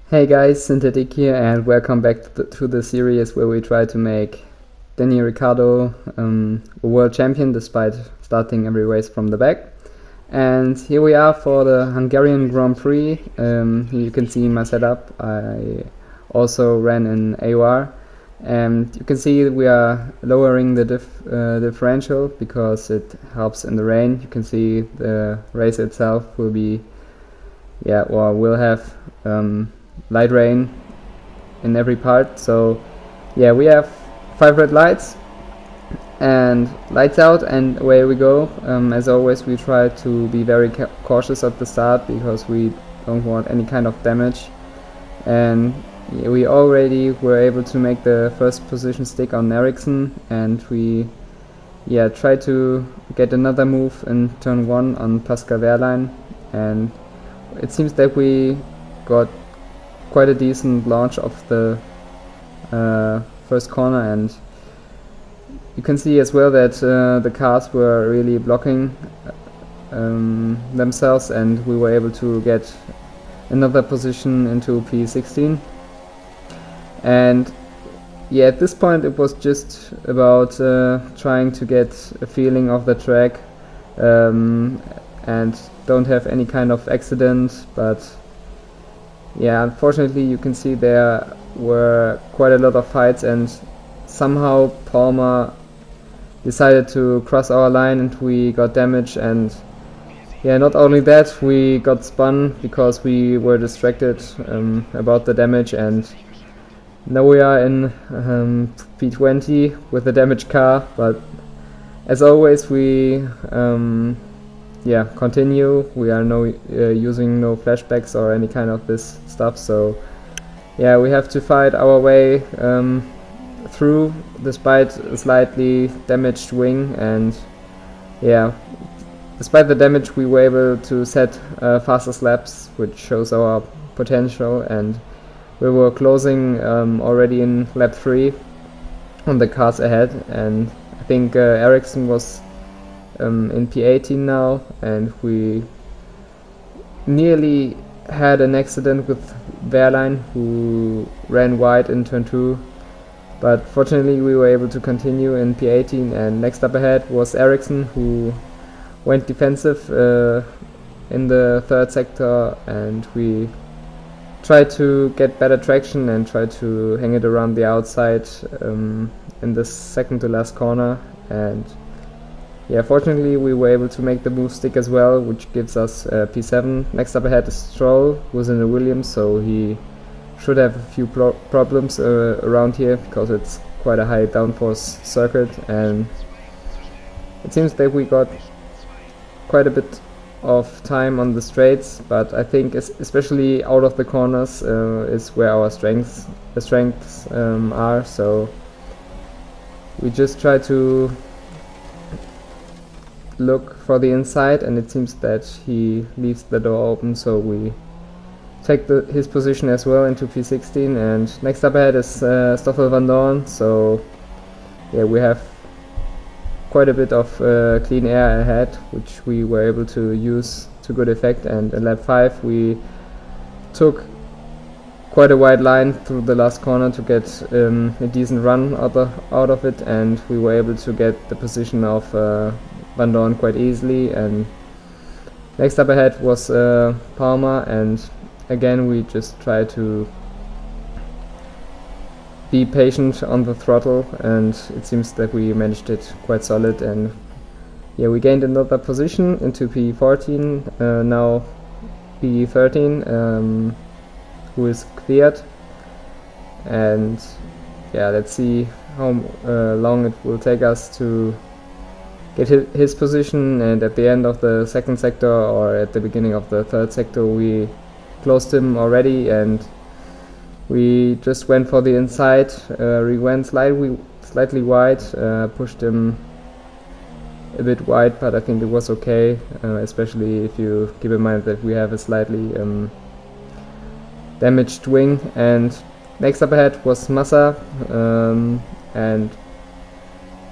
Hey guys, Synthetic here, and welcome back to the series where we try to make Ricciardo a world champion despite starting every race from the back. And here we are for the Hungarian Grand Prix. Here you can see my setup. I also ran in AOR, and you can see we are lowering the differential because it helps in the rain. You can see the race itself will be, will have light rain in every part. So yeah, we have 5 red lights and lights out, and away we go. As always, we try to be very cautious at the start because we don't want any kind of damage, and we already were able to make the first position stick on Ericsson, and we try to get another move in turn 1 on Pascal Wehrlein, and it seems that we got quite a decent launch of the first corner, and you can see as well that the cars were really blocking themselves, and we were able to get another position into P16. And yeah, at this point it was just about trying to get a feeling of the track and don't have any kind of accident, but yeah, unfortunately you can see there were quite a lot of fights, and somehow Palmer decided to cross our line and we got damage. And yeah, not only that, we got spun because we were distracted about the damage, and now we are in P20 with a damaged car. But as always, we continue. We are using no flashbacks or any kind of this stuff, so yeah, we have to fight our way through despite a slightly damaged wing. And yeah, despite the damage we were able to set faster laps, which shows our potential, and we were closing already in lap 3 on the cars ahead. And I think Ericsson was in P18 now, and we nearly had an accident with Wehrlein, who ran wide in turn 2, but fortunately we were able to continue in P18. And next up ahead was Ericsson, who went defensive in the third sector, and we tried to get better traction and tried to hang it around the outside in the second to last corner. And yeah, fortunately we were able to make the move stick as well, which gives us P7. Next up ahead is Stroll, who's in a Williams, so he should have a few problems around here because it's quite a high downforce circuit, and it seems that we got quite a bit of time on the straights, but I think especially out of the corners is where our strengths are. So we just try to look for the inside, and it seems that he leaves the door open, so we take his position as well into P16. And next up ahead is Stoffel van Dorn, so yeah, we have quite a bit of clean air ahead, which we were able to use to good effect. And in lap 5 we took quite a wide line through the last corner to get a decent run out of it, and we were able to get the position of Van Dorn quite easily. And next up ahead was Palmer, and again we just try to be patient on the throttle, and it seems that we managed it quite solid. And yeah, we gained another position into P14, now P13, who is cleared. And yeah, let's see how long it will take us to get his position. And at the end of the second sector or at the beginning of the third sector we closed him already, and we just went for the inside. We went slightly wide, pushed him a bit wide, but I think it was okay, especially if you keep in mind that we have a slightly damaged wing. And next up ahead was Massa, and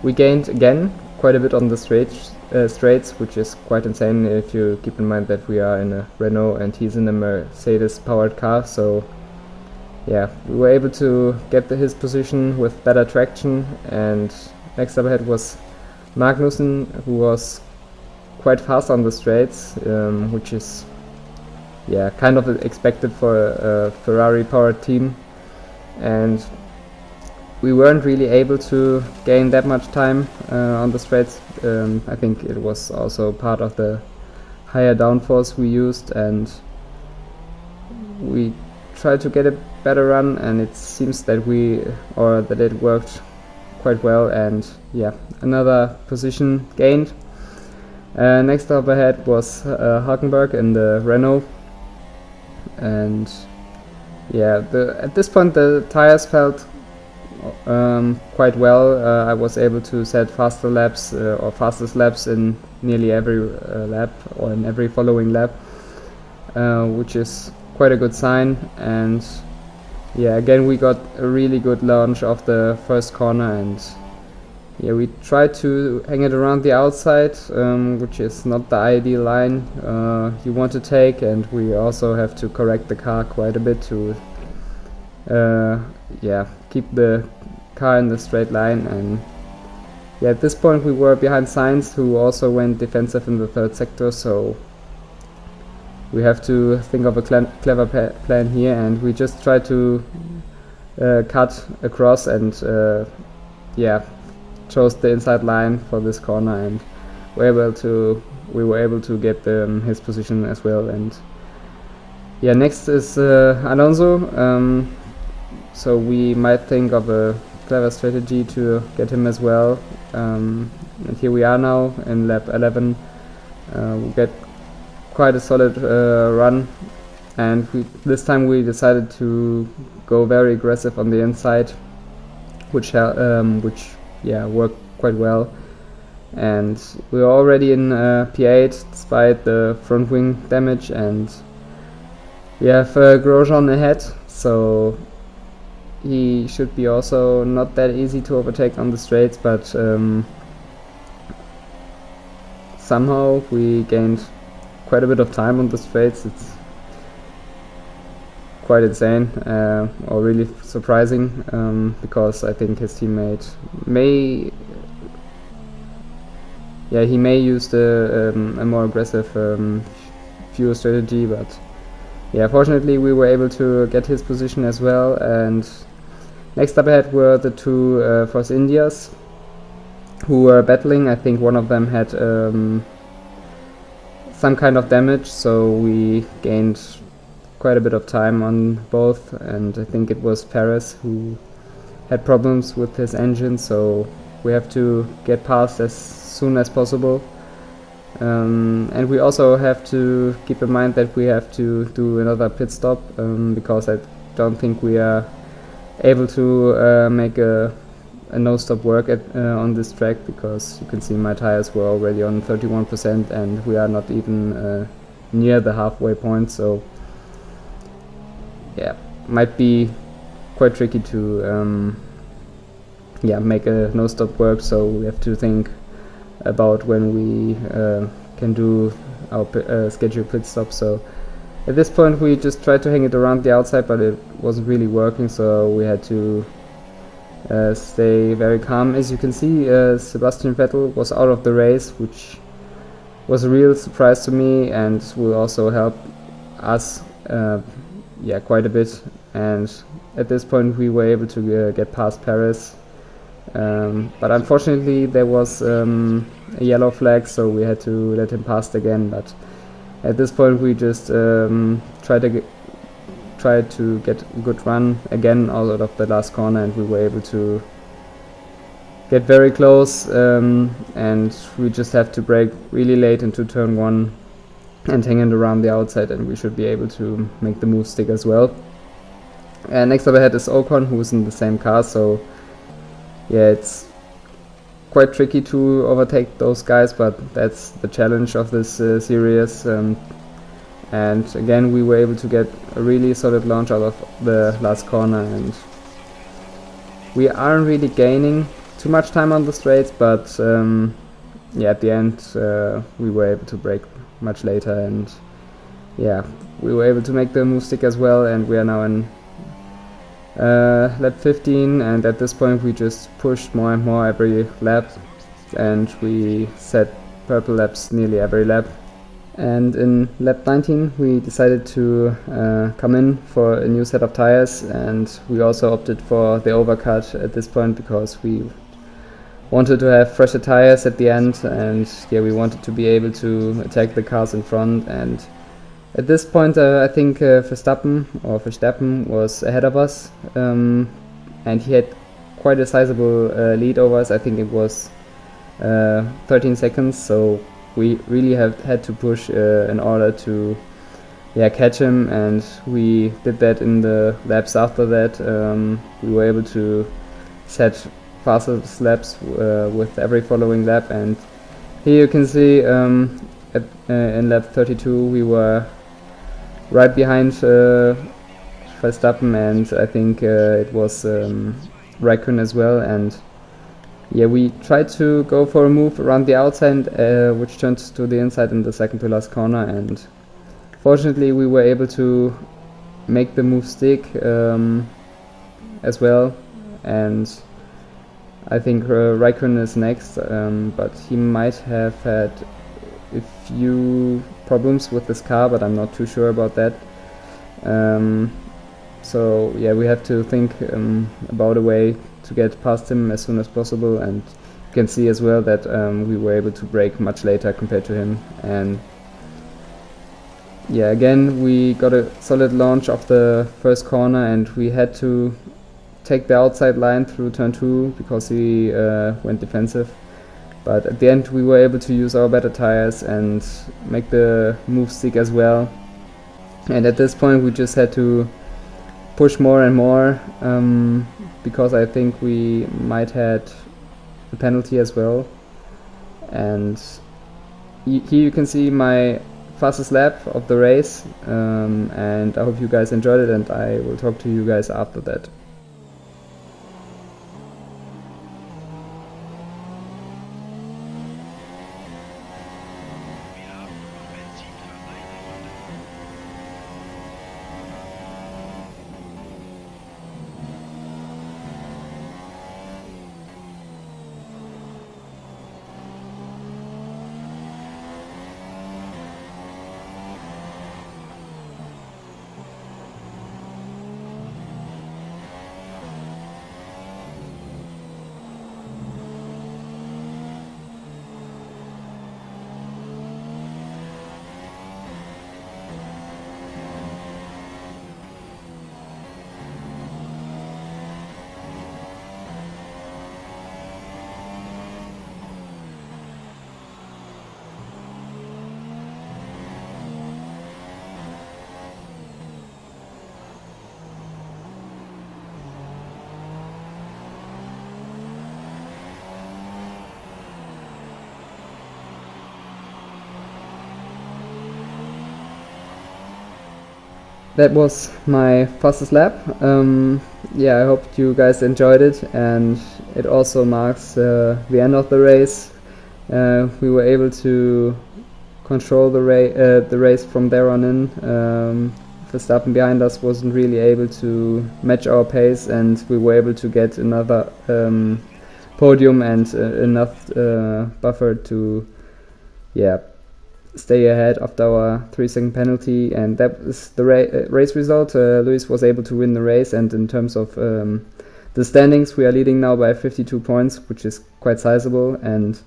we gained again quite a bit on the straights, which is quite insane if you keep in mind that we are in a Renault and he's in a Mercedes powered car. So yeah, we were able to get his position with better traction, and next up ahead was Magnussen, who was quite fast on the straights, which is kind of expected for a Ferrari powered team, and we weren't really able to gain that much time on the straights. I think it was also part of the higher downforce we used, and we tried to get a better run, and it seems that it worked quite well, and another position gained. Next up ahead was Hulkenberg in the Renault, and at this point the tires felt quite well. I was able to set faster laps or fastest laps in nearly every lap or in every following lap, which is quite a good sign. And again we got a really good launch of the first corner, and we tried to hang it around the outside, which is not the ideal line you want to take, and we also have to correct the car quite a bit to keep the car in the straight line. And at this point we were behind Sainz, who also went defensive in the third sector, so we have to think of a clever plan here, and we just try to cut across and chose the inside line for this corner, and we were able to get his position as well. And next is Alonso, so we might think of a clever strategy to get him as well, and here we are now in lap 11. We get quite a solid run, and this time we decided to go very aggressive on the inside, which worked quite well, and we were already in P8 despite the front wing damage, and we have Grosjean ahead, so he should be also not that easy to overtake on the straights, but somehow we gained quite a bit of time on the straights. It's quite insane, or really surprising, because I think his teammate may use a more aggressive fuel strategy, but fortunately we were able to get his position as well. And next up ahead were the two Force Indias, who were battling. I think one of them had some kind of damage, so we gained quite a bit of time on both, and I think it was Perez who had problems with his engine, so we have to get past as soon as possible. And we also have to keep in mind that we have to do another pit stop, because I don't think we are able to make a no-stop work on this track, because you can see my tires were already on 31% and we are not even near the halfway point, so might be quite tricky to make a no-stop work. So we have to think about when we can do our scheduled pit stop. So at this point we just tried to hang it around the outside, but it wasn't really working, so we had to stay very calm. As you can see, Sebastian Vettel was out of the race, which was a real surprise to me and will also help us quite a bit. And at this point we were able to get past Perez, but unfortunately there was a yellow flag, so we had to let him pass again. But at this point we just tried to get a good run again out of the last corner, and we were able to get very close, and we just have to brake really late into turn 1 and hang it around the outside, and we should be able to make the move stick as well. And next up ahead is Ocon, who's in the same car, so it's quite tricky to overtake those guys, but that's the challenge of this series. And again we were able to get a really solid launch out of the last corner, and we aren't really gaining too much time on the straights, but at the end we were able to brake much later, and we were able to make the move stick as well, and we are now in lap 15, and at this point we just pushed more and more every lap, and we set purple laps nearly every lap. And in lap 19 we decided to come in for a new set of tires, and we also opted for the overcut at this point because we wanted to have fresher tires at the end, and yeah, we wanted to be able to attack the cars in front. And at this point I think Verstappen was ahead of us, and he had quite a sizable lead over us. I think it was 13 seconds, so we really had to push in order to catch him, and we did that in the laps after that. We were able to set fastest laps with every following lap, and here you can see in lap 32 we were right behind Verstappen, and I think it was Raikkonen as well. And yeah, we tried to go for a move around the outside, which turned to the inside in the second to last corner, and fortunately we were able to make the move stick as well. And I think Raikkonen is next, but he might have had a few problems with this car, but I'm not too sure about that. So yeah, we have to think about a way to get past him as soon as possible, and you can see as well that we were able to brake much later compared to him. And yeah, again we got a solid launch of the first corner, and we had to take the outside line through turn 2 because we went defensive, but at the end we were able to use our better tires and make the move stick as well. And at this point we just had to push more and more, because I think we might had a penalty as well. And here you can see my fastest lap of the race, and I hope you guys enjoyed it, and I will talk to you guys after that. That was my fastest lap. Yeah, I hope you guys enjoyed it, and it also marks the end of the race. We were able to control the race from there on in. Verstappen behind us wasn't really able to match our pace, and we were able to get another podium and enough buffer to stay ahead after our 3-second penalty. And that was the race result. Lewis was able to win the race, and in terms of the standings, we are leading now by 52 points, which is quite sizable. And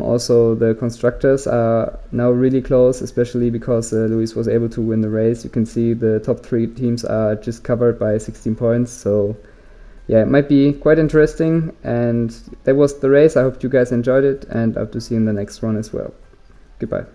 also the constructors are now really close, especially because Lewis was able to win the race. You can see the top 3 teams are just covered by 16 points, so yeah, it might be quite interesting. And that was the race. I hope you guys enjoyed it, and I hope to see you in the next one as well. Goodbye.